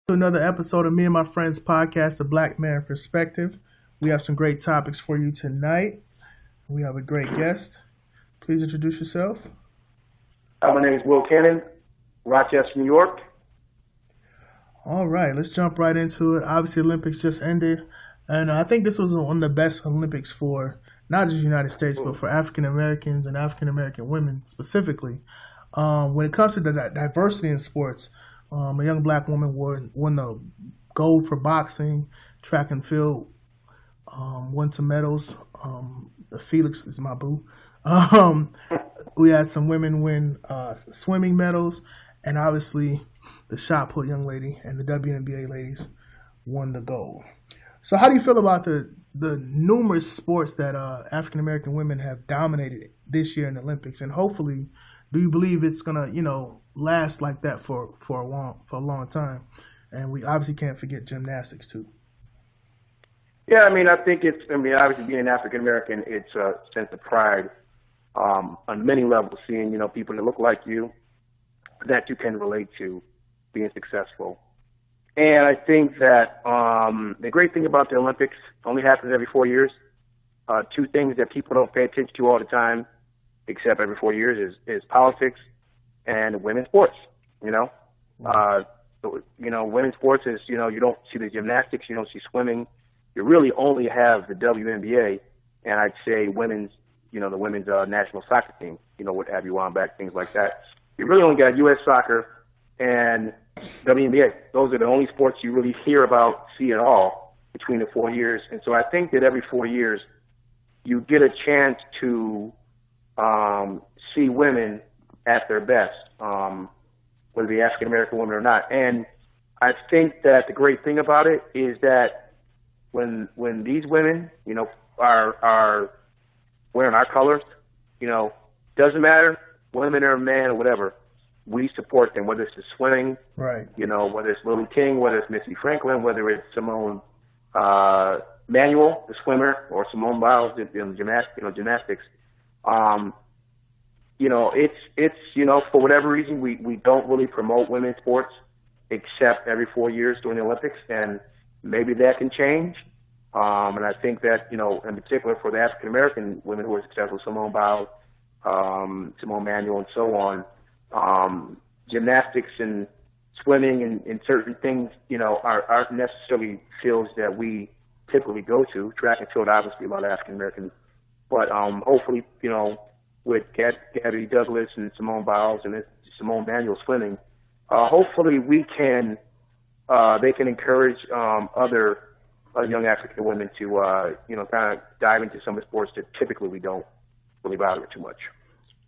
To another episode of Me and My Friends Podcast, The Black Man Perspective. We have some great topics for you tonight. We have a great guest. Please introduce yourself. My name is Will Cannon, Rochester, New York. All right, let's jump right into it. Obviously, Olympics just ended, and I think this was one of the best Olympics for not just the United States, but for African Americans and African American women specifically. When it comes to the diversity in sports, a young black woman won the gold for boxing, track and field, won some medals. Felix is my boo. We had some women win swimming medals, and obviously the shot put young lady and the WNBA ladies won the gold. So how do you feel about the numerous sports that African American women have dominated this year in the Olympics, and hopefully, do you believe it's gonna last like that for a long time? And we obviously can't forget gymnastics too. Yeah, I think obviously being an African American, it's a sense of pride on many levels, seeing, people that look like you, that you can relate to being successful. And I think that the great thing about the Olympics only happens every 4 years. Two things that people don't pay attention to all the time, except every 4 years, is politics and women's sports. Women's sports is, you don't see the gymnastics, you don't see swimming. You really only have the WNBA, and I'd say women's, the women's national soccer team, what have you on back, things like that. You really only got U.S. soccer and WNBA. Those are the only sports you really hear about, see at all between the 4 years. And so I think that every 4 years you get a chance to see women at their best, whether they're African American women or not. And I think that the great thing about it is that when these women, are wearing our colors, doesn't matter, women or man or whatever, we support them, whether it's the swimming, right? Whether it's Lily King, whether it's Missy Franklin, whether it's Simone Manuel, the swimmer, or Simone Biles, gymnastics. It's for whatever reason we don't really promote women's sports except every 4 years during the Olympics, and maybe that can change. And I think that, in particular for the African American women who are successful, Simone Biles, Simone Manuel, and so on, gymnastics and swimming and certain things, aren't necessarily fields that we typically go to. Track and field, obviously, a lot of African Americans. But hopefully, with Gabby Douglas and Simone Biles and Simone Manuel swimming, hopefully they can encourage other young African women to kind of dive into some of the sports that typically we don't really bother too much.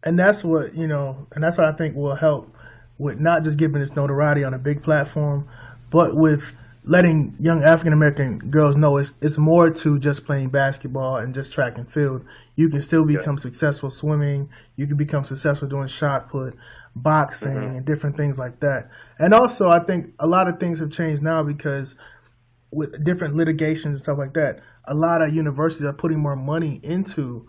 And that's what I think will help with not just giving this notoriety on a big platform, but with letting young African American girls know it's more to just playing basketball and just track and field. You can still become successful swimming. You can become successful doing shot put, boxing, and different things like that. And also, I think a lot of things have changed now because with different litigations and stuff like that, a lot of universities are putting more money into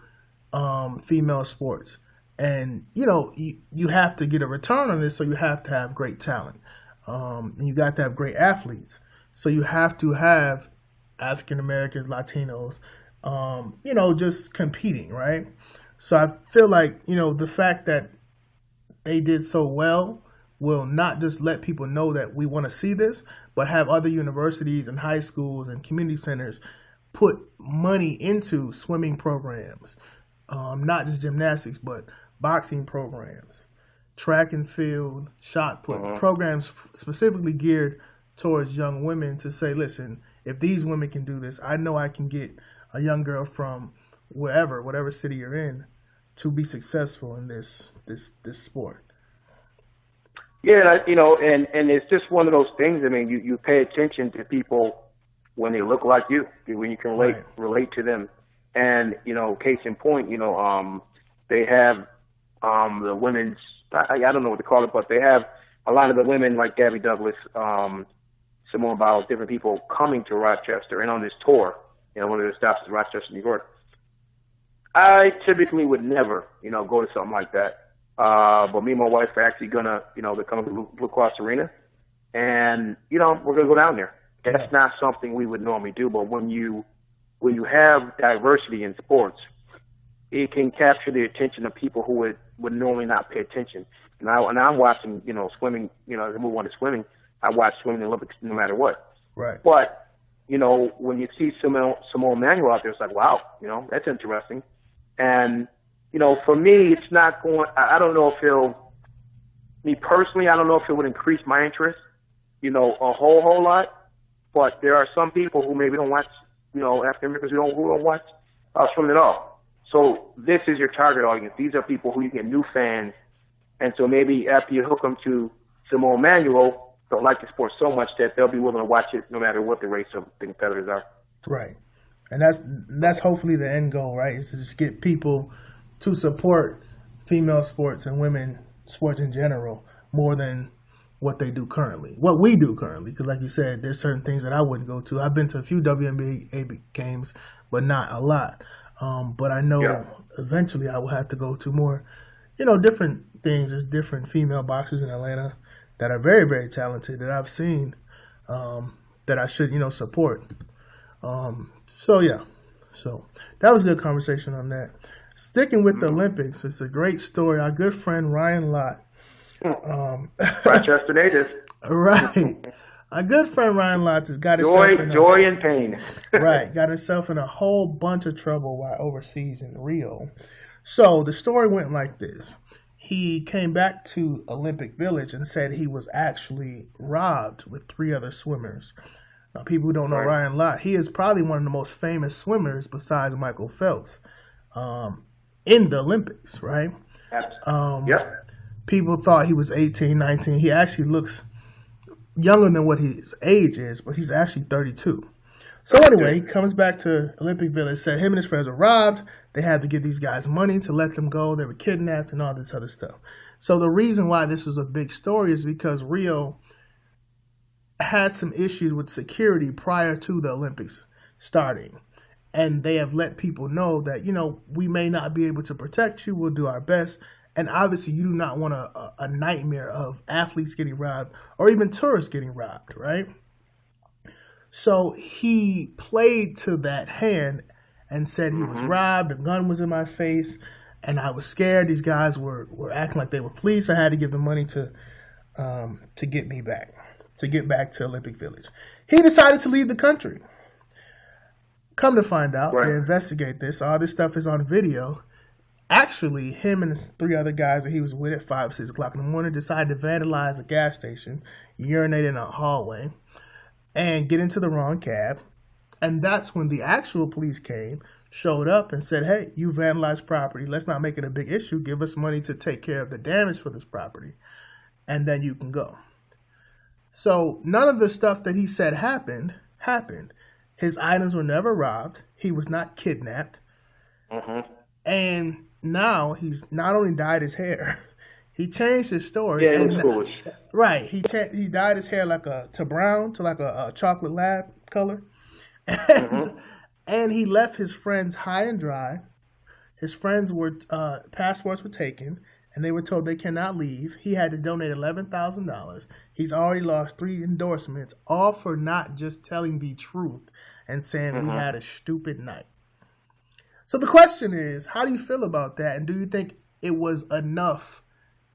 female sports. And, you have to get a return on this, so you have to have great talent. And you got to have great athletes. So you have to have African Americans, Latinos, just competing, right? So I feel like, the fact that they did so well will not just let people know that we want to see this, but have other universities and high schools and community centers put money into swimming programs, not just gymnastics, but boxing programs, track and field, shot put, programs specifically geared towards young women to say, listen, if these women can do this, I know I can get a young girl from whatever city you're in, to be successful in this sport. Yeah, and it's just one of those things. You pay attention to people when they look like you, when you can relate to them. And, case in point, they have the women's, I don't know what to call it, but they have a lot of the women like Gabby Douglas, Simone Biles, different people coming to Rochester and on this tour. One of the stops is Rochester, New York. I typically would never, go to something like that. But me and my wife are actually gonna, they're coming to Blue Cross Arena, and we're going to go down there. That's not something we would normally do. But when you have diversity in sports, it can capture the attention of people who would normally not pay attention. And I'm watching, swimming. As I move on to swimming, I watch swimming in the Olympics no matter what. Right. But when you see Simone Manuel out there, it's like, wow, that's interesting. And for me, it's not going. I don't know if me personally, I don't know if it would increase my interest, a whole lot. But there are some people who maybe don't watch, African Americans who don't watch swimming at all. So this is your target audience. These are people who you get new fans. And so maybe after you hook them to Simone Manuel, they'll like the sport so much that they'll be willing to watch it no matter what the race of the competitors are. Right. And that's hopefully the end goal, right? Is to just get people to support female sports and women sports in general more than what we do currently. Because like you said, there's certain things that I wouldn't go to. I've been to a few WNBA games, but not a lot. But I know eventually I will have to go to more, different things. There's different female boxers in Atlanta that are very, very talented that I've seen that I should, support. So that was a good conversation on that. Sticking with the Olympics, it's a great story. Our good friend Ryan Lochte. Rochester native. Right. Our good friend Ryan Lochte has got joy and pain. Right. Got himself in a whole bunch of trouble while overseas in Rio. So the story went like this. He came back to Olympic Village and said he was actually robbed with 3 other swimmers. Now, people who don't know Ryan Lochte, he is probably one of the most famous swimmers besides Michael Phelps in the Olympics, right? People thought he was 18, 19. He actually looks younger than what his age is, but he's actually 32. So anyway, he comes back to Olympic Village, said him and his friends were robbed. They had to give these guys money to let them go. They were kidnapped and all this other stuff. So the reason why this was a big story is because Rio had some issues with security prior to the Olympics starting. And they have let people know that, we may not be able to protect you. We'll do our best. And obviously, you do not want a nightmare of athletes getting robbed or even tourists getting robbed, right? So he played to that hand and said he was robbed, a gun was in my face, and I was scared. These guys were acting like they were police. I had to give them money to get me back, to get back to Olympic Village. He decided to leave the country. Come to find out, they investigate this. All this stuff is on video. Actually, him and 3 other guys that he was with at 5, 6 o'clock in the morning decided to vandalize a gas station, urinate in a hallway, and get into the wrong cab. And that's when the actual police came, showed up, and said, hey, you vandalized property. Let's not make it a big issue. Give us money to take care of the damage for this property, and then you can go. So none of the stuff that he said happened. His items were never robbed. He was not kidnapped. And now he's not only dyed his hair, he changed his story. Yeah, it was foolish. Right. He dyed his hair to brown, to like a chocolate lab color. And he left his friends high and dry. His friends passports were taken, and they were told they cannot leave. He had to donate $11,000. He's already lost 3 endorsements, all for not just telling the truth and saying we had a stupid night. So the question is, how do you feel about that? And do you think it was enough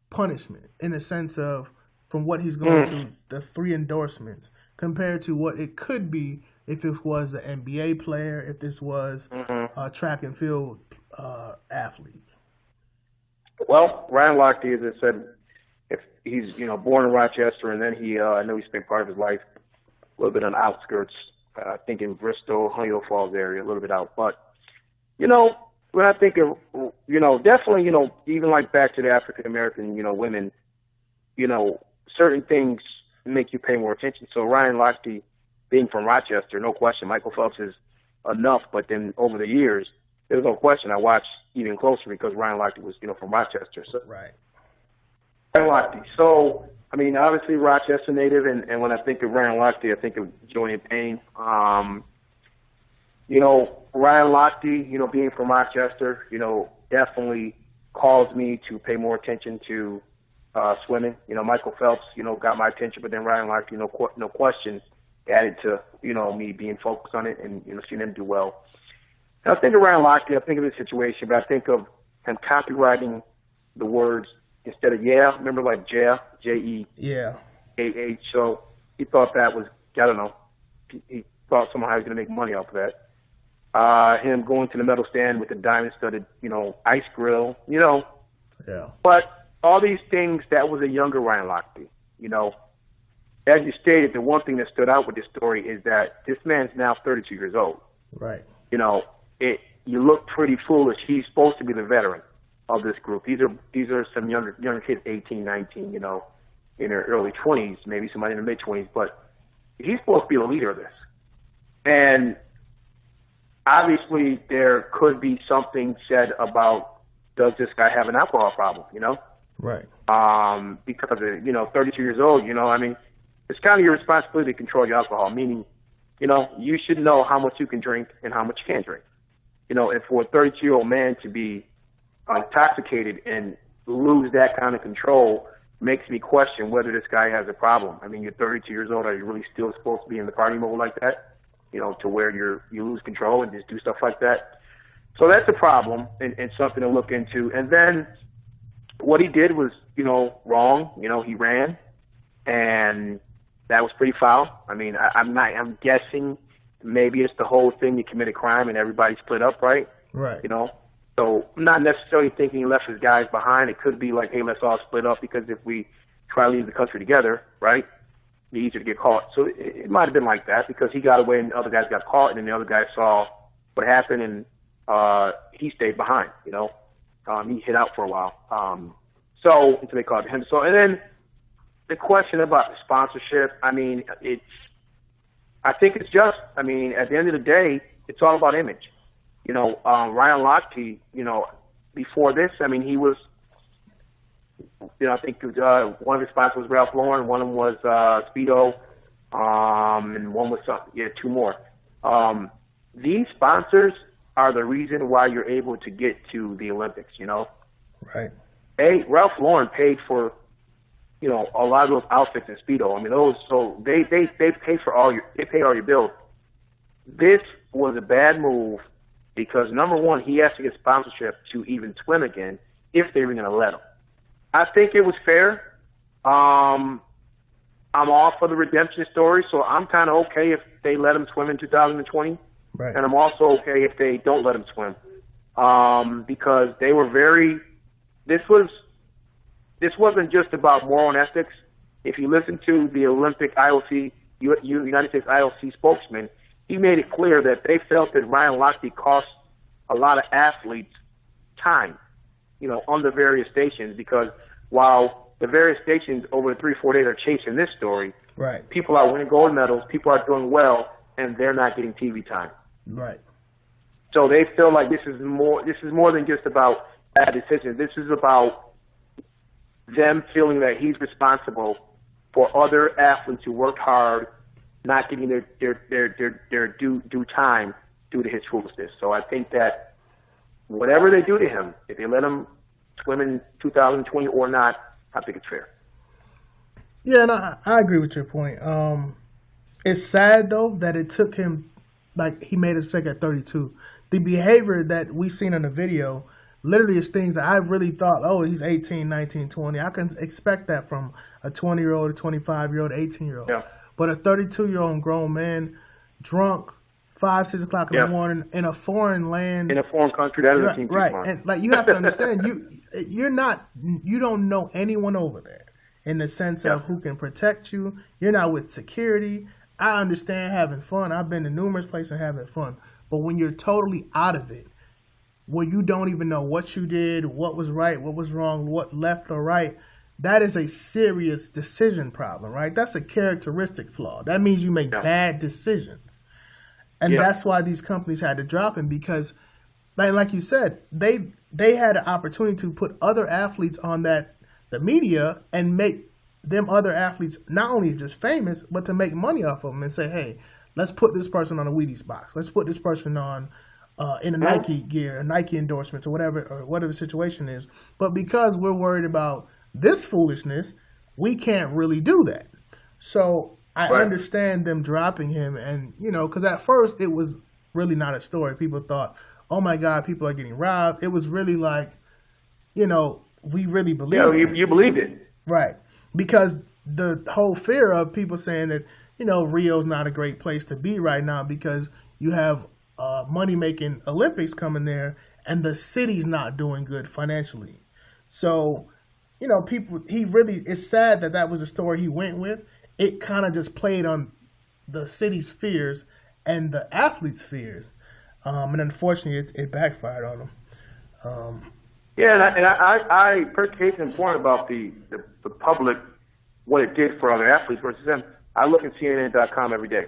punishment in the sense of from what he's going to, the 3 endorsements, compared to what it could be if it was an NBA player, if this was a track and field athlete? Well, Ryan Lochte, as I said, if he's born in Rochester, and then I know he spent part of his life a little bit on the outskirts, I think in Bristol, Huntington Falls area, a little bit out, but. When I think of, definitely, even like back to the African American, women, certain things make you pay more attention. So Ryan Lochte being from Rochester, no question, Michael Phelps is enough. But then over the years, there's no question I watched even closer because Ryan Lochte was, from Rochester. So right. Ryan Lochte. So, obviously Rochester native. And when I think of Ryan Lochte, I think of joy and pain. Ryan Lochte, being from Rochester, definitely caused me to pay more attention to, swimming. Michael Phelps, got my attention, but then Ryan Lochte, no question, added to, me being focused on it and, seeing him do well. And I think of Ryan Lochte, I think of this situation, but I think of him copywriting the words instead of yeah. Remember, like J-E-A-H. Yeah. So he thought that was, I don't know, he thought somehow he was going to make money off of that. Him going to the medal stand with the diamond-studded, ice grill, Yeah. But all these things, that was a younger Ryan Lochte, As you stated, the one thing that stood out with this story is that this man's now 32 years old. Right. You look pretty foolish. He's supposed to be the veteran of this group. These are some younger kids, 18, 19, in their early 20s, maybe somebody in their mid-20s, but he's supposed to be the leader of this. And obviously there could be something said about, does this guy have an alcohol problem, Right. Because, 32 years old, it's kind of your responsibility to control your alcohol, meaning, you should know how much you can drink and how much you can't drink. And for a 32-year-old man to be intoxicated and lose that kind of control makes me question whether this guy has a problem. I mean, you're 32 years old. Are you really still supposed to be in the party mode like that? To where you lose control and just do stuff like that. So that's a problem and something to look into. And then what he did was, wrong. He ran, and that was pretty foul. I mean, I'm guessing maybe it's the whole thing. You commit a crime and everybody split up, right? Right. So I'm not necessarily thinking he left his guys behind. It could be like, hey, let's all split up because if we try to leave the country together, right, it's easier to get caught. So it might have been like that because he got away and the other guys got caught, and then the other guys saw what happened and he stayed behind. He hid out for a while. So until they caught him. So and then the question about the sponsorship. I mean, I think it's just. I mean, at the end of the day, it's all about image. Ryan Lochte, before this, I mean, he was, I think one of his sponsors was Ralph Lauren, one of them was Speedo, and one was, two more. These sponsors are the reason why you're able to get to the Olympics, Right. Ralph Lauren paid for, a lot of those outfits in Speedo. I mean, so they pay for all your bills. This was a bad move. Because, number one, he has to get sponsorship to even swim again if they were going to let him. I think it was fair. I'm all for the redemption story, so I'm kind of okay if they let him swim in 2020. Right. And I'm also okay if they don't let him swim. Because they were this wasn't just about moral and ethics. If you listen to the Olympic IOC, United States IOC spokesman, he made it clear that they felt that Ryan Lochte cost a lot of athletes time, on the various stations, because while the various stations over the 3-4 days are chasing this story, right, people are winning gold medals, people are doing well, and they're not getting TV time. Right. So they feel like this is more than just about bad decisions. This is about them feeling that he's responsible for other athletes who worked hard not getting their due time due to his foolishness. So I think that whatever they do to him, if they let him swim in 2020 or not, I think it's fair. Yeah, and I agree with your point. It's sad, though, that it took him, like, he made his mistake at 32. The behavior that we seen in the video literally is things that I really thought, oh, he's 18, 19, 20. I can expect that from a 20-year-old, a 25-year-old, 18-year-old. Yeah. But a 32-year-old grown man, drunk, 5, 6 o'clock in the morning in a foreign land, in a foreign country, that doesn't seem too right. smart. And like you have to understand, you don't know anyone over there in the sense of who can protect you. You're not with security. I understand having fun. I've been to numerous places having fun, but when you're totally out of it, where you don't even know what you did, what was right, what was wrong, what left or right. That is a serious decision problem, right? That's a characteristic flaw. That means you make bad decisions. And that's why these companies had to drop him, because, like you said, they had an opportunity to put other athletes on the media and make them other athletes not only just famous, but to make money off of them and say, hey, let's put this person on a Wheaties box. Let's put this person on in a Nike gear, a Nike endorsements or whatever the situation is. But because we're worried about this foolishness, we can't really do that. So I understand them dropping him, and because at first it was really not a story. People thought, "Oh my God, people are getting robbed." It was really like, we really believed. Yeah, you believed it, right? Because the whole fear of people saying that Rio's not a great place to be right now because you have money-making Olympics coming there, and the city's not doing good financially. So, it's sad that was the story he went with. It kind of just played on the city's fears and the athletes' fears. And unfortunately, it backfired on them. I personally hate the point about the public, what it did for other athletes versus them. I look at CNN.com every day.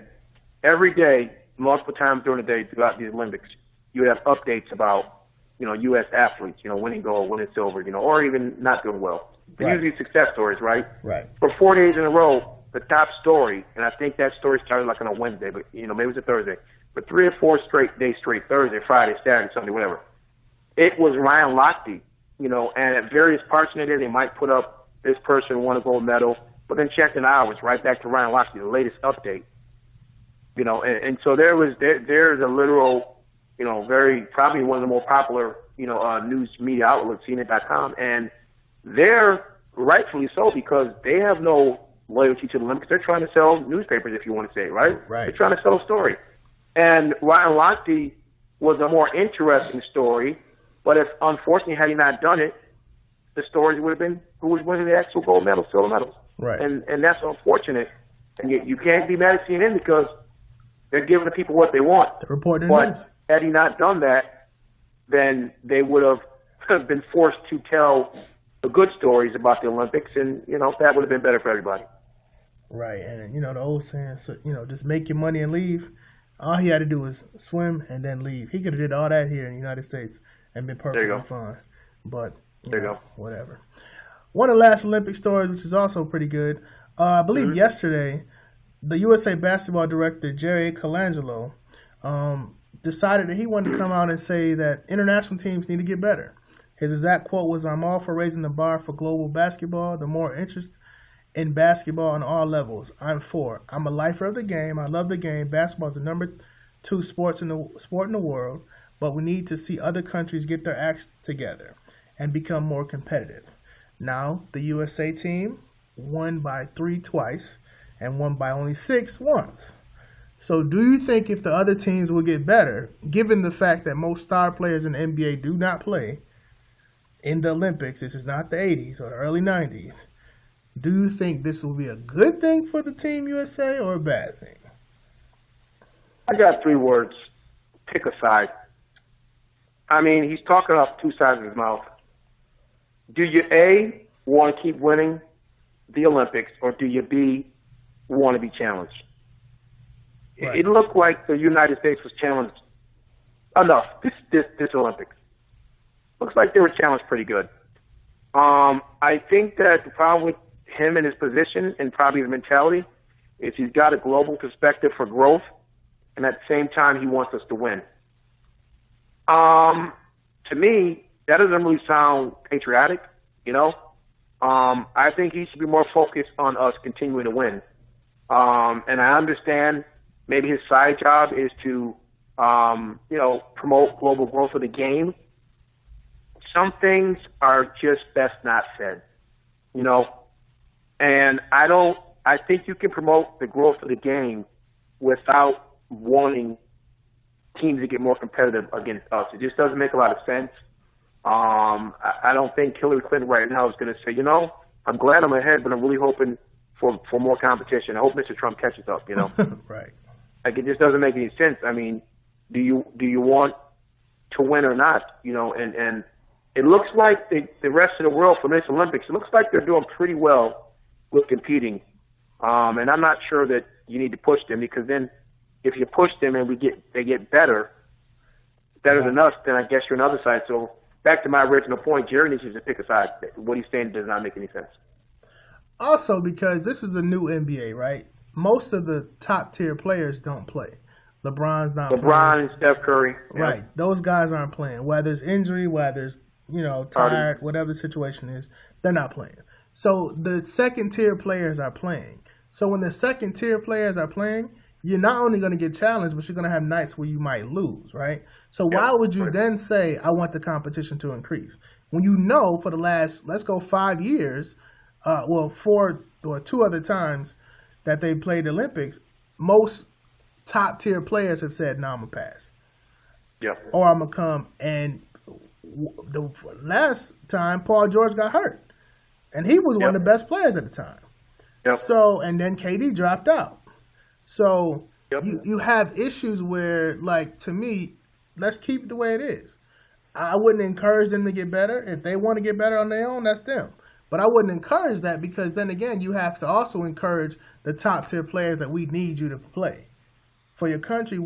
Every day, multiple times during the day throughout the Olympics, you would have updates about, U.S. athletes, winning gold, winning silver, or even not doing well. They're usually success stories, right? Right. For 4 days in a row, the top story, and I think that story started like on a Wednesday, but, maybe it was a Thursday. For 3 or 4 days straight, Thursday, Friday, Saturday, Sunday, whatever, it was Ryan Lochte, and at various parts of the day, they might put up this person won a gold medal, but then check in hours, right back to Ryan Lochte, the latest update. And so there's a literal, very, probably one of the more popular, news media outlets, CNN.com, and they're rightfully so because they have no loyalty to the Olympics. They're trying to sell newspapers, if you want to say, right? Right. They're trying to sell a story. And Ryan Lochte was a more interesting story, but if, unfortunately, had he not done it, the stories would have been who was winning the actual gold medals, silver medals. Right. And that's unfortunate. And you can't be mad at CNN because they're giving the people what they want. They're reporting but news. Had he not done that, then they would have been forced to tell the good stories about the Olympics, and that would have been better for everybody. Right, and the old saying, so, just make your money and leave. All he had to do was swim and then leave. He could have did all that here in the United States and been perfectly fine. But there you go. Whatever. One of the last Olympic stories, which is also pretty good. I believe yesterday, the USA basketball director Jerry Colangelo decided that he wanted to come out and say that international teams need to get better. His exact quote was, "I'm all for raising the bar for global basketball. The more interest in basketball on all levels, I'm for. I'm a lifer of the game. I love the game. Basketball is the number 2 sport in the world, but we need to see other countries get their acts together and become more competitive." Now, the USA team won by 3 twice and won by only 6 once. So do you think if the other teams will get better, given the fact that most star players in the NBA do not play in the Olympics, this is not the 80s or the early 90s, do you think this will be a good thing for the Team USA or a bad thing? I got 3 words. Pick a side. I mean, he's talking off 2 sides of his mouth. Do you, A, want to keep winning the Olympics, or do you, B, want to be challenged? Right. It looked like the United States was challenged enough this Olympics. Looks like they were challenged pretty good. I think that the problem with him and his position and probably his mentality is he's got a global perspective for growth, and at the same time he wants us to win. To me, that doesn't really sound patriotic, I think he should be more focused on us continuing to win. And I understand maybe his side job is to, promote global growth of the game. Some things are just best not said, and I think you can promote the growth of the game without wanting teams to get more competitive against us. It just doesn't make a lot of sense. I don't think Hillary Clinton right now is going to say, I'm glad I'm ahead, but I'm really hoping for more competition. I hope Mr. Trump catches up, Right. Like, it just doesn't make any sense. I mean, do you want to win or not? And it looks like the rest of the world from this Olympics, it looks like they're doing pretty well with competing. And I'm not sure that you need to push them, because then if you push them and they get better than us, then I guess you're on the other side. So back to my original point, Jerry needs to pick a side. What he's saying does not make any sense. Also, because this is a new NBA, right? Most of the top tier players don't play. LeBron and Steph Curry. Right. Yeah. Those guys aren't playing. Whether it's injury, whether it's, tired, whatever the situation is, they're not playing. So the second tier players are playing. So when the second tier players are playing, you're not only going to get challenged, but you're going to have nights where you might lose, right? So why would you then say, I want the competition to increase? When you know for the last, let's go 5 years, 4 or 2 other times that they played the Olympics, most top tier players have said, no, I'm going to pass. Or I'm going to come. And the last time, Paul George got hurt. And he was one of the best players at the time. So, and then KD dropped out. So you have issues where, like, to me, let's keep it the way it is. I wouldn't encourage them to get better. If they want to get better on their own, that's them. But I wouldn't encourage that because then again, you have to also encourage the top tier players that we need you to play for your country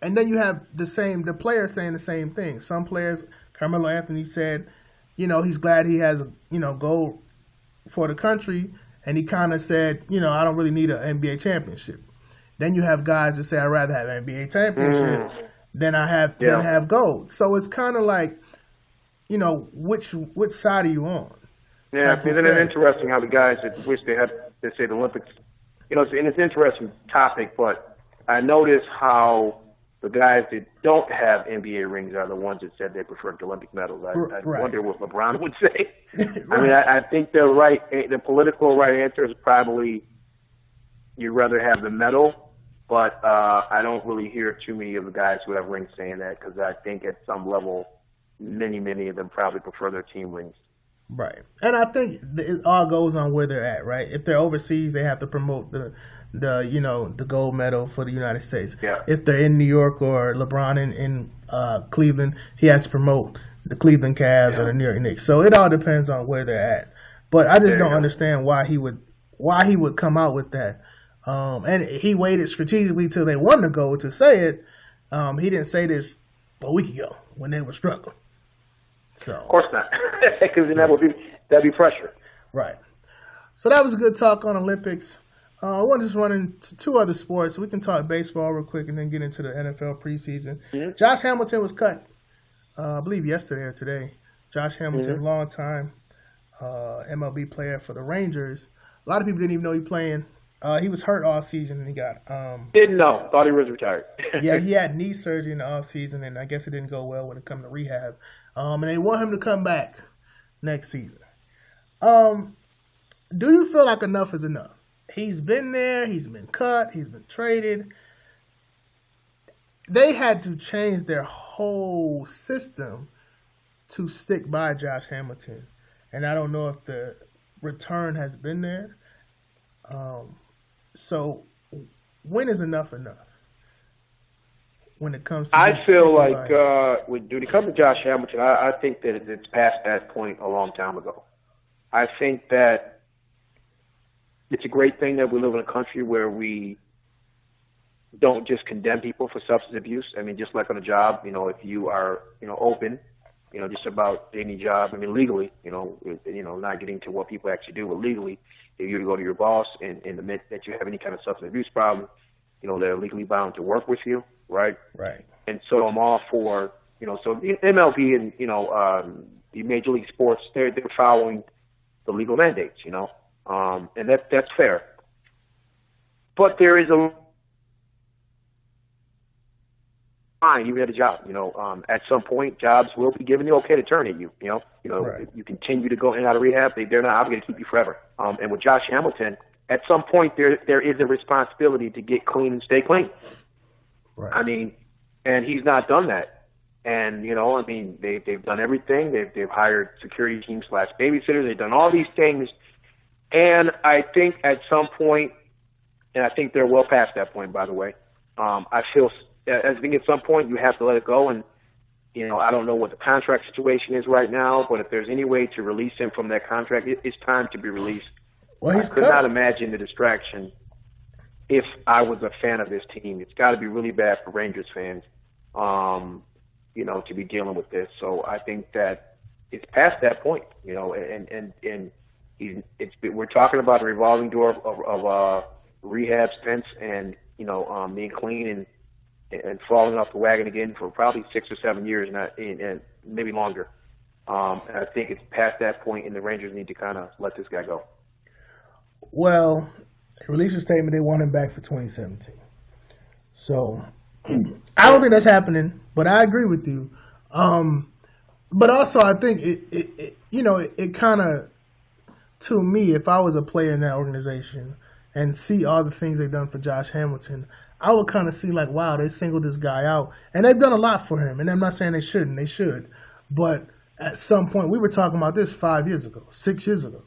and then you have the players saying the same thing. Some players, Carmelo Anthony said, he's glad he has a, gold for the country. And he kind of said, I don't really need an NBA championship. Then you have guys that say, I'd rather have an NBA championship than have gold. So it's kind of like, which side are you on? Yeah, like isn't it interesting how the guys that wish they say the Olympics, and it's an interesting topic, but I notice how the guys that don't have NBA rings are the ones that said they prefer the Olympic medals. I wonder what LeBron would say. I mean, I think the political right answer is probably you'd rather have the medal, but I don't really hear too many of the guys who have rings saying that because I think at some level, many of them probably prefer their team rings. Right. And I think it all goes on where they're at, right? If they're overseas, they have to promote the gold medal for the United States. Yeah. If they're in New York or LeBron in Cleveland, he has to promote the Cleveland Cavs or the New York Knicks. So it all depends on where they're at. But I just don't understand why he would come out with that. And he waited strategically till they won the gold to say it. He didn't say this a week ago when they were struggling. So of course not, because then that'd be pressure. Right. So that was a good talk on Olympics. I want to just run into 2 other sports. We can talk baseball real quick and then get into the NFL preseason. Mm-hmm. Josh Hamilton was cut, I believe, yesterday or today. Josh Hamilton, longtime MLB player for the Rangers. A lot of people didn't even know he was playing. He was hurt all season and he got didn't know. Thought he was retired. Yeah, he had knee surgery in the off season and I guess it didn't go well when it come to rehab. And they want him to come back next season. Do you feel like enough is enough? He's been there, he's been cut, he's been traded. They had to change their whole system to stick by Josh Hamilton. And I don't know if the return has been there. So when is enough enough? When it comes to I feel like when it comes to Josh Hamilton, I think that it's past that point a long time ago. I think that it's a great thing that we live in a country where we don't just condemn people for substance abuse. I mean, just like on a job, if you are, open, just about any job, I mean, legally, not getting to what people actually do, but legally, if you go to your boss and admit that you have any kind of substance abuse problem, they're legally bound to work with you, right? Right. And so I'm all for, so the MLB and, the Major League Sports, they're following the legal mandates, and that's fair. But there is a line, even at a job, at some point, jobs will be given the okay to terminate you, Right. If you continue to go in and out of rehab, they're not obligated to keep you forever. And with Josh Hamilton, at some point, there is a responsibility to get clean and stay clean. Right. I mean, and he's not done that. And, they've done everything. They've hired security teams / babysitters. They've done all these things. And I think at some point, and I think they're well past that point, by the way, I think at some point you have to let it go. And, I don't know what the contract situation is right now, but if there's any way to release him from that contract, it's time to be released. Well, I could not imagine the distraction if I was a fan of this team. It's got to be really bad for Rangers fans, to be dealing with this. So I think that it's past that point, and we're talking about a revolving door of rehab stints and, being clean and falling off the wagon again for probably 6 or 7 years, and maybe longer. And I think it's past that point, and the Rangers need to kind of let this guy go. Well, they released a statement they want him back for 2017. So I don't think that's happening, but I agree with you. But also, I think it kind of, to me, if I was a player in that organization and see all the things they've done for Josh Hamilton, I would kind of see like, wow, they singled this guy out, and they've done a lot for him. And I'm not saying they shouldn't; they should. But at some point, we were talking about this 5 years ago, 6 years ago,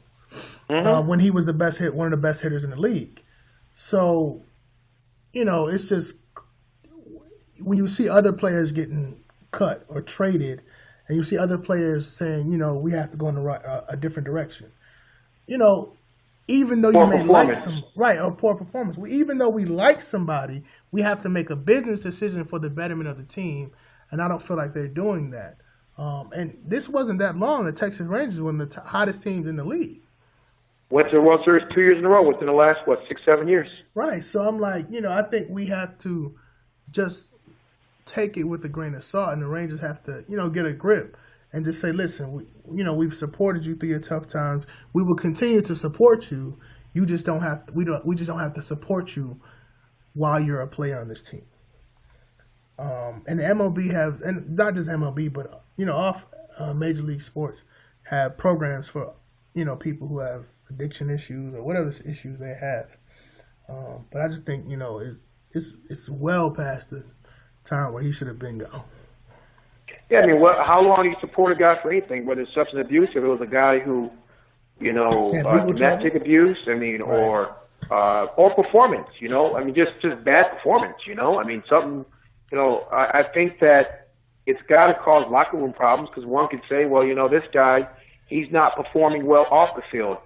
when he was one of the best hitters in the league. So, it's just when you see other players getting cut or traded, and you see other players saying, we have to go in a different direction. Even though you may like or poor performance. Even though we like somebody, we have to make a business decision for the betterment of the team, and I don't feel like they're doing that. And this wasn't that long. The Texas Rangers were one of the hottest teams in the league. Went to the World Series 2 years in a row within the last, 6-7 years? Right. So I'm like, I think we have to just take it with a grain of salt, and the Rangers have to, get a grip and just say, listen, we've supported you through your tough times. We will continue to support you. You just don't have we just don't have to support you while you're a player on this team. And the MLB have, and not just MLB, but off Major League Sports have programs for people who have addiction issues or whatever issues they have. But I just think it's well past the time where he should have been gone. Yeah, I mean, how long do you support a guy for anything, whether it's substance abuse, if it was a guy who, domestic abuse, or performance, I mean, just bad performance, I mean, something, I think that it's got to cause locker room problems because one could say, well, this guy, he's not performing well off the field.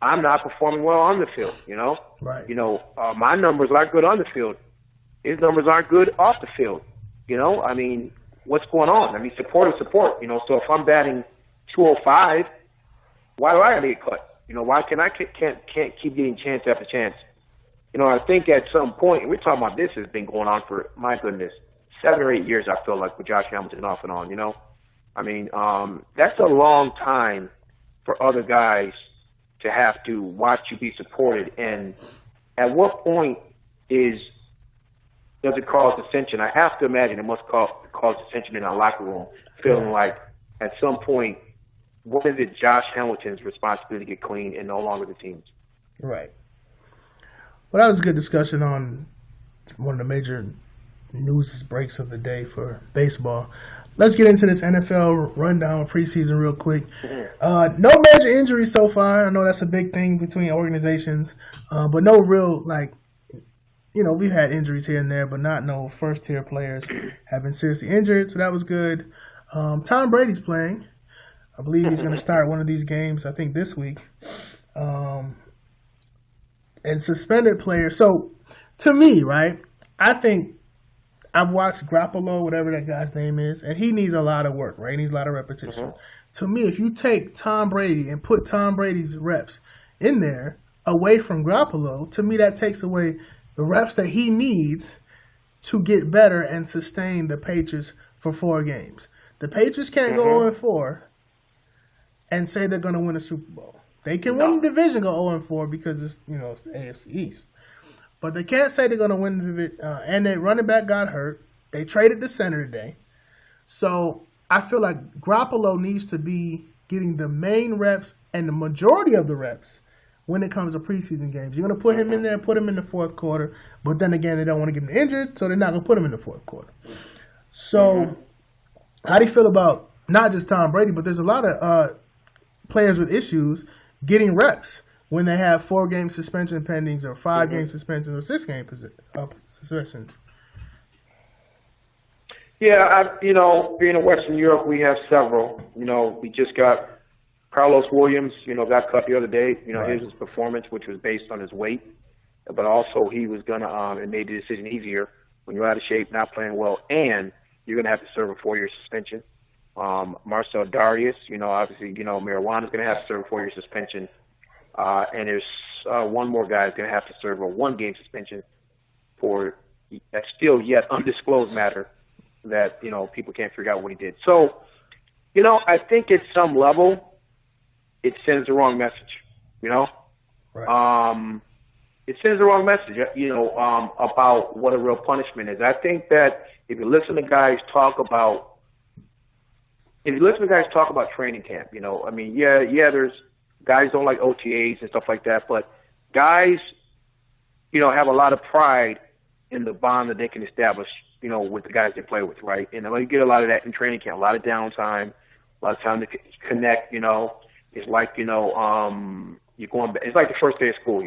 I'm not performing well on the field, Right. My numbers aren't good on the field. His numbers aren't good off the field, I mean, what's going on? I mean, support is support, so if I'm batting 205, why do I have to get cut? Why can't keep getting chance after chance? I think at some point, and we're talking about this has been going on for, my goodness, 7 or 8 years, I feel like, with Josh Hamilton off and on, I mean, that's a long time for other guys to have to watch you be supported. And at what point does it cause dissension? I have to imagine it must cause dissension in our locker room, feeling like at some point, what is it Josh Hamilton's responsibility to get clean and no longer the team's? Right. Well, that was a good discussion on one of the major news breaks of the day for baseball. Let's get into this NFL rundown preseason real quick. No major injuries so far. I know that's a big thing between organizations, but no real, we've had injuries here and there, but not no first-tier players have been seriously injured, so that was good. Tom Brady's playing. I believe he's going to start one of these games, I think, this week. And suspended players. So, to me, right, I think I've watched Garoppolo, whatever that guy's name is, and he needs a lot of work, right? He needs a lot of repetition. To me, if you take Tom Brady and put Tom Brady's reps in there away from Garoppolo, to me that takes away the reps that he needs to get better and sustain the Patriots for 4 games. The Patriots can't go 0-4 and say they're going to win a Super Bowl. They can win the division, go 0-4 because it's it's the AFC East. But they can't say they're going to win the division. And their running back got hurt. They traded the center today. So I feel like Garoppolo needs to be getting the main reps and the majority of the reps when it comes to preseason games. You're going to put him in there, put him in the fourth quarter. But then again, they don't want to get him injured, so they're not going to put him in the fourth quarter. So how do you feel about not just Tom Brady, but there's a lot of players with issues getting reps when they have 4-game suspension pendings or 5-game suspensions or 6-game suspensions? Yeah, being in Western Europe, we have several. We just got Carlos Williams, got cut the other day. His performance, which was based on his weight, but also he was going to, it made the decision easier when you're out of shape, not playing well, and you're going to have to serve a 4-year suspension. Marcel Darius, obviously, marijuana is going to have to serve a 4-year suspension. And there's one more guy who's going to have to serve a 1-game suspension for a still yet undisclosed matter that, people can't figure out what he did. So I think at some level, it sends the wrong message. Right. It sends the wrong message. About what a real punishment is. I think that if you listen to guys talk about training camp, there's guys don't like OTAs and stuff like that, but guys, have a lot of pride in the bond that they can establish, with the guys they play with, right? And you get a lot of that in training camp, a lot of downtime, a lot of time to connect, It's like, you're going, it's like the first day of school,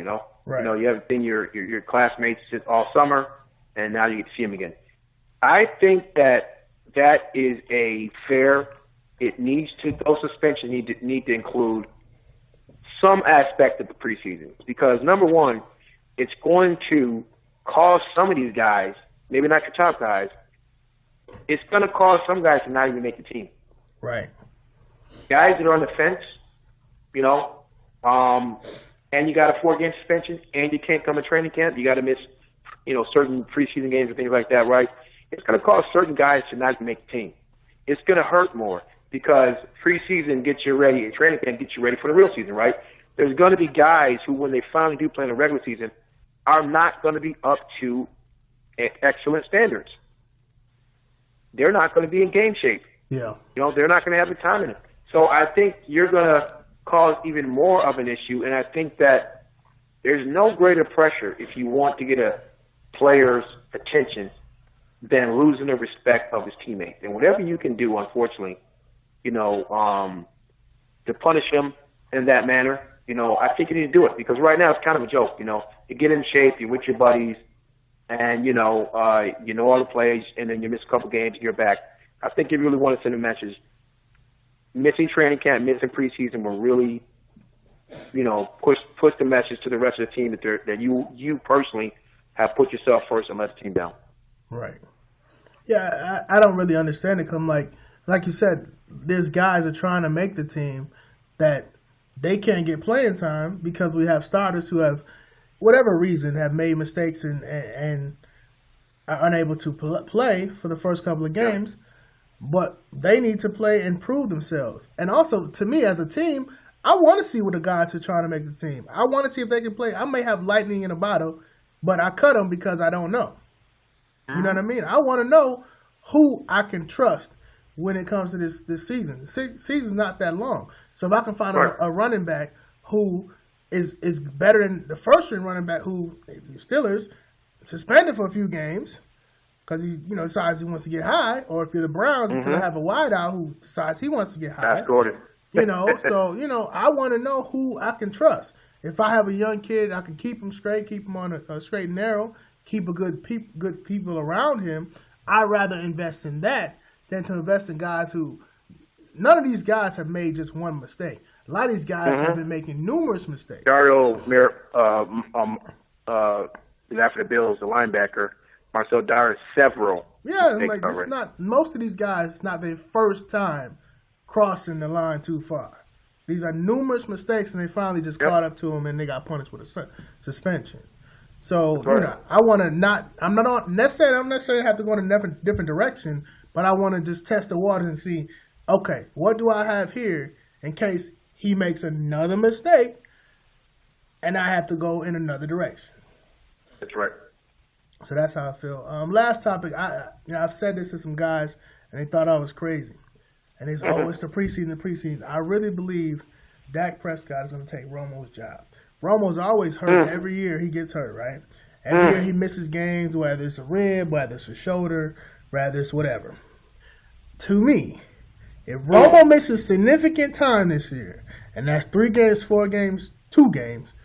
Right. You haven't seen your classmates all summer, and now you get to see them again. I think that is a fair. Those suspensions need to include some aspect of the preseason, because number one, it's going to cause some of these guys, maybe not your top guys, it's going to cause some guys to not even make the team. Right. Guys that are on the fence, and you got a 4-game suspension, and you can't come to training camp, you got to miss, certain preseason games and things like that, right? It's going to cause certain guys to not even make the team. It's going to hurt more because preseason gets you ready, and training camp gets you ready for the real season, right? There's going to be guys who, when they finally do play in the regular season, are not going to be up to excellent standards. They're not going to be in game shape. Yeah. They're not going to have the time in it. So I think you're going to cause even more of an issue, and I think that there's no greater pressure if you want to get a player's attention than losing the respect of his teammates. And whatever you can do, unfortunately, to punish him in that manner, I think you need to do it, because right now it's kind of a joke. You get in shape, you're with your buddies, and you know all the plays, and then you miss a couple games, and you're back. I think you really want to send a message. Missing training camp, missing preseason will really, push the message to the rest of the team that you personally have put yourself first and let the team down. Right. Yeah, I don't really understand it. Cause like you said, there's guys that are trying to make the team that they can't get playing time because we have starters who have, whatever reason, have made mistakes and are unable to play for the first couple of games. Yeah. But they need to play and prove themselves. And also, to me, as a team, I want to see what the guys who are trying to make the team. I want to see if they can play. I may have lightning in a bottle, but I cut them because I don't know. You know what I mean? I want to know who I can trust when it comes to this season. The season's not that long. So if I can find a running back who is better than the first-string running back who the Steelers suspended for a few games because he decides he wants to get high, or if you're the Browns, because I have a wideout who decides he wants to get high. That's Gordon. So I want to know who I can trust. If I have a young kid, I can keep him straight, keep him on a straight and narrow, keep a good people around him. I'd rather invest in that than to invest in guys who none of these guys have made just one mistake. A lot of these guys have been making numerous mistakes. Dario, after the Bills, the linebacker, Marcel Dyer, several mistakes already. It's not most of these guys. It's not their first time crossing the line too far. These are numerous mistakes, and they finally just caught up to them, and they got punished with a suspension. So I want to not. I'm not necessarily have to go in a different direction, but I want to just test the waters and see. Okay, what do I have here in case he makes another mistake, and I have to go in another direction? That's right. So that's how I feel. Last topic. I've said this to some guys, and they thought I was crazy. And they said, it's the preseason. I really believe Dak Prescott is going to take Romo's job. Romo's always hurt. Every year he gets hurt, right? Every year he misses games, whether it's a rib, whether it's a shoulder, whether it's whatever. To me, if Romo misses significant time this year, and that's 3 games, 4 games, 2 games,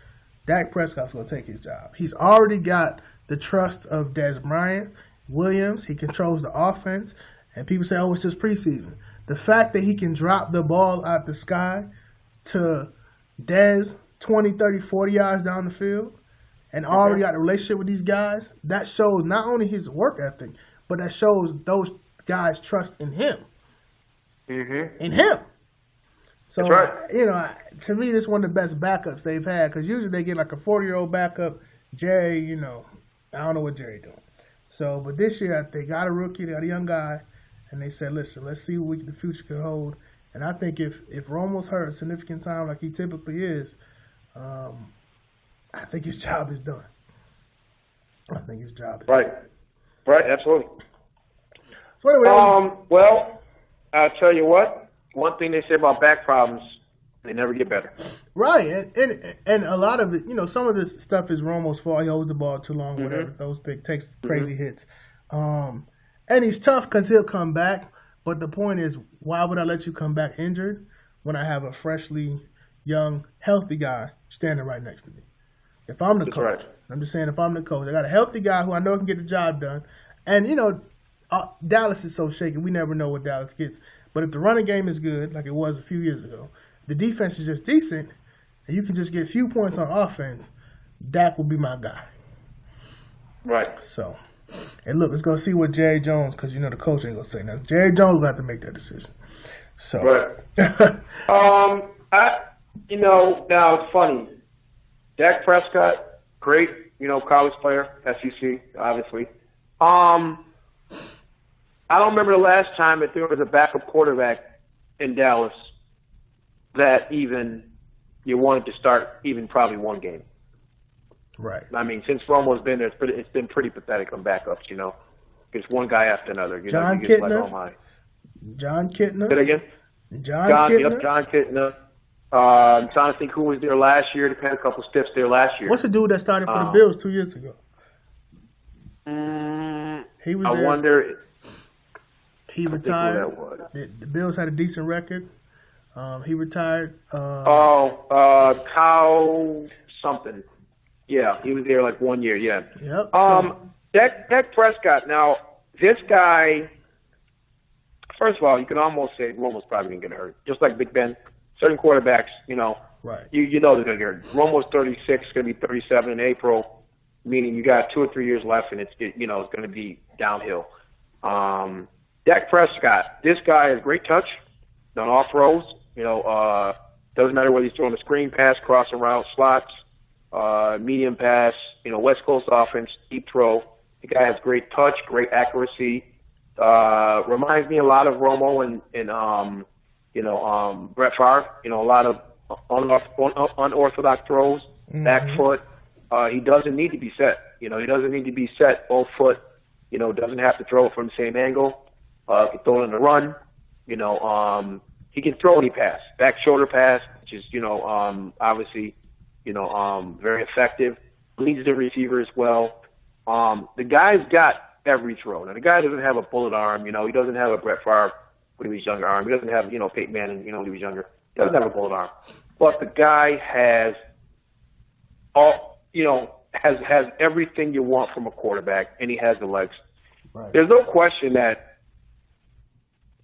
Dak Prescott's going to take his job. He's already got the trust of Des Bryant, Williams. He controls the offense. And people say, it's just preseason. The fact that he can drop the ball out the sky to Des 20, 30, 40 yards down the field and already got a relationship with these guys, that shows not only his work ethic, but that shows those guys' trust in him. In him. So, to me, this is one of the best backups they've had, because usually they get like a 40-year-old backup. Jerry, I don't know what Jerry doing. So, but this year they got a rookie, they got a young guy, and they said, listen, let's see what the future can hold. And I think if Romo's hurt a significant time like he typically is, I think his job is done. I think his job is right. done. Right, absolutely. So anyway, well, I'll tell you what. One thing they say about back problems, they never get better. Right, and a lot of it, some of this stuff is Romo's fault. He holds the ball too long, whatever. Those takes crazy hits. And he's tough because he'll come back. But the point is, why would I let you come back injured when I have a freshly young, healthy guy standing right next to me? If I'm the coach, right. I'm just saying, if I'm the coach, I got a healthy guy who I know can get the job done. And, Dallas is so shaky. We never know what Dallas gets. But if the running game is good, like it was a few years ago, the defense is just decent, and you can just get a few points on offense, Dak will be my guy. Right. So, and look, let's go see what Jerry Jones, because the coach ain't going to say nothing. Jerry Jones will have to make that decision. So. Right. Now it's funny. Dak Prescott, great, college player, SEC, obviously. I don't remember the last time that there was a backup quarterback in Dallas that even you wanted to start even probably one game. Right. I mean, since Romo's been there, it's been pretty pathetic on backups, It's one guy after another. John Kittner. Like, oh my. John Kittner. Say it again? John Kittner. Yep, John Kittner. I'm trying to think who was there last year. They had a couple stiffs there last year. What's the dude that started for the Bills 2 years ago? He was there. Wonder. He retired. The Bills had a decent record. He retired. Kyle something. Yeah, he was there like 1 year. Yeah. Yep. Dak Prescott. Now, this guy. First of all, you can almost say Romo's probably gonna get hurt, just like Big Ben. Certain quarterbacks, right. you know they're gonna get hurt. Romo's 36, gonna be 37 in April, meaning you got 2 or 3 years left, and it's gonna be downhill. Dak Prescott, this guy has great touch on all throws. Doesn't matter whether he's throwing a screen pass, crossing route, slots, medium pass, West Coast offense, deep throw. The guy has great touch, great accuracy. Reminds me a lot of Romo and Brett Favre. A lot of unorthodox throws, back foot. He doesn't need to be set. He doesn't need to be set both foot. Doesn't have to throw it from the same angle. Can throw it in the run. He can throw any pass, back shoulder pass, which is obviously very effective. Leads the receiver as well. The guy's got every throw. Now the guy doesn't have a bullet arm. He doesn't have a Brett Favre when he was younger arm. He doesn't have Peyton Manning. When he was younger, he doesn't have a bullet arm. But the guy has has everything you want from a quarterback, and he has the legs. Right. There's no question that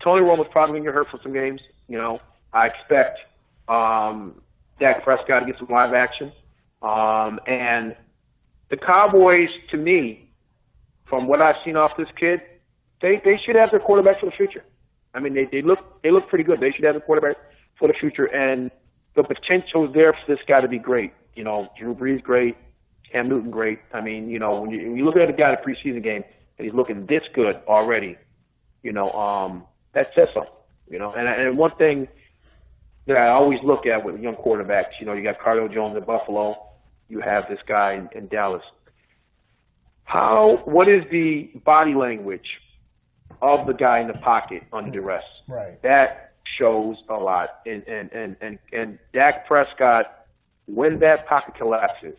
Tony Romo's probably going to get hurt for some games. I expect Dak Prescott to get some live action. And the Cowboys, to me, from what I've seen off this kid, they should have their quarterback for the future. I mean, they look pretty good. They should have a quarterback for the future, and the potential is there for this guy to be great. Drew Brees great, Cam Newton great. I mean, when you look at the guy in a preseason game and he's looking this good already, that says something. And one thing that I always look at with young quarterbacks, you got Cardale Jones in Buffalo, you have this guy in Dallas. What is the body language of the guy in the pocket under duress? Right. That shows a lot. And Dak Prescott, when that pocket collapses,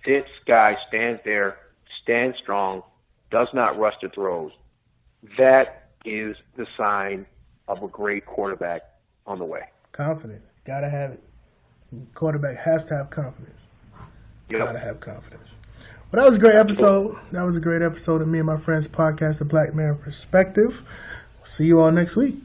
this guy stands there, stands strong, does not rush the throws. That is the sign of a great quarterback on the way. Confidence. Gotta have it. Quarterback has to have confidence. Yep. Gotta have confidence. Well, that was a great episode. That was a great episode of Me and My Friends Podcast, The Black Man Perspective. See you all next week.